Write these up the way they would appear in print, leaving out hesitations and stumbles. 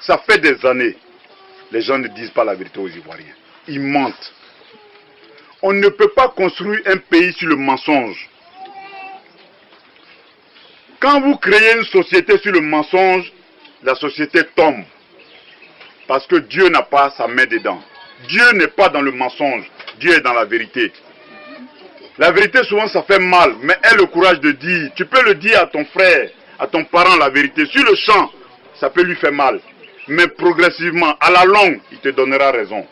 Ça fait des années. Les gens ne disent pas la vérité aux Ivoiriens. Ils mentent. On ne peut pas construire un pays sur le mensonge. Quand vous créez une société sur le mensonge, la société tombe. Parce que Dieu n'a pas sa main dedans. Dieu n'est pas dans le mensonge. Dieu est dans la vérité. La vérité, souvent, ça fait mal. Mais aie le courage de dire. Tu peux le dire à ton frère, à ton parent, la vérité. Sur le champ, ça peut lui faire mal. Mais progressivement, à la longue, il te donnera raison.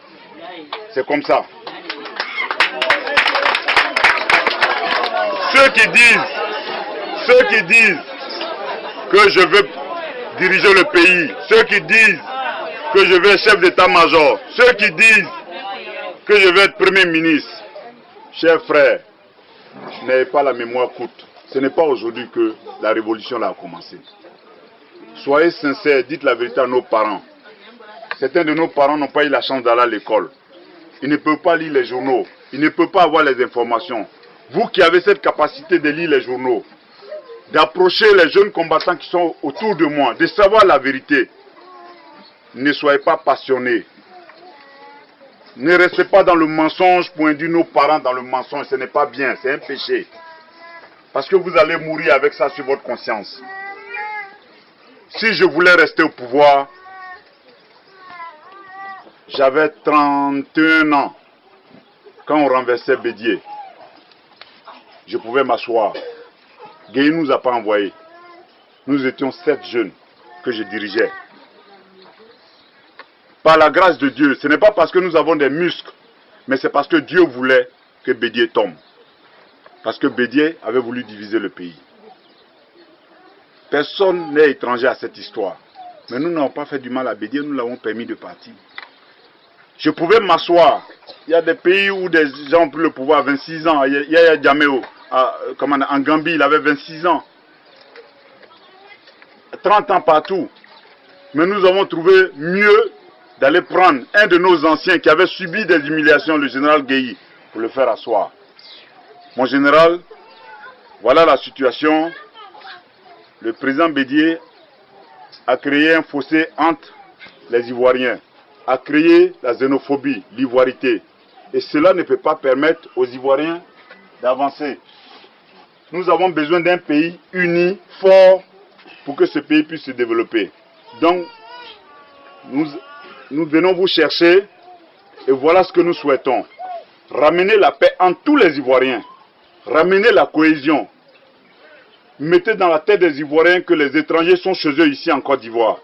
C'est comme ça. Ceux qui disent que je veux diriger le pays, ceux qui disent que je veux être chef d'état-major, ceux qui disent que je veux être premier ministre, chers frères, n'ayez pas la mémoire courte. Ce n'est pas aujourd'hui que la révolution a commencé. Soyez sincères, dites la vérité à nos parents. Certains de nos parents n'ont pas eu la chance d'aller à l'école. Ils ne peuvent pas lire les journaux. Ils ne peuvent pas avoir les informations. Vous qui avez cette capacité de lire les journaux, d'approcher les jeunes combattants qui sont autour de moi, de savoir la vérité, ne soyez pas passionnés. Ne restez pas dans le mensonge pour induire nos parents dans le mensonge. Ce n'est pas bien, c'est un péché. Parce que vous allez mourir avec ça sur votre conscience. Si je voulais rester au pouvoir, j'avais 31 ans quand on renversait Bédié. Je pouvais m'asseoir. Gueye ne nous a pas envoyés. Nous étions 7 jeunes que je dirigeais. Par la grâce de Dieu, ce n'est pas parce que nous avons des muscles, mais c'est parce que Dieu voulait que Bédié tombe. Parce que Bédié avait voulu diviser le pays. Personne n'est étranger à cette histoire. Mais nous n'avons pas fait du mal à Bédié, nous l'avons permis de partir. Je pouvais m'asseoir. Il y a des pays où des gens ont pris le pouvoir à 26 ans. Il y a Djaméo, en Gambie, il avait 26 ans. 30 ans partout. Mais nous avons trouvé mieux d'aller prendre un de nos anciens qui avait subi des humiliations, le général Gueye, pour le faire asseoir. Mon général, voilà la situation. Le président Bédié a créé un fossé entre les Ivoiriens, a créé la xénophobie, l'ivoirité. Et cela ne peut pas permettre aux Ivoiriens d'avancer. Nous avons besoin d'un pays uni, fort, pour que ce pays puisse se développer. Donc, nous venons vous chercher, et voilà ce que nous souhaitons. Ramener la paix entre tous les Ivoiriens. Ramener la cohésion. Mettez dans la tête des Ivoiriens que les étrangers sont chez eux ici en Côte d'Ivoire.